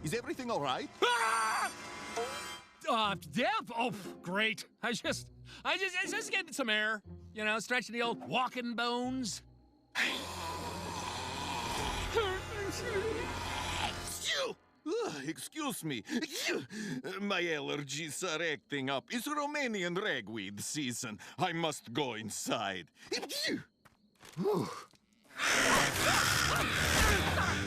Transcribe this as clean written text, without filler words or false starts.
Is everything all right? Deb? Oh, great. I just getting some air. You know, stretching the old walking bones. Excuse me. My allergies are acting up. It's Romanian ragweed season. I must go inside.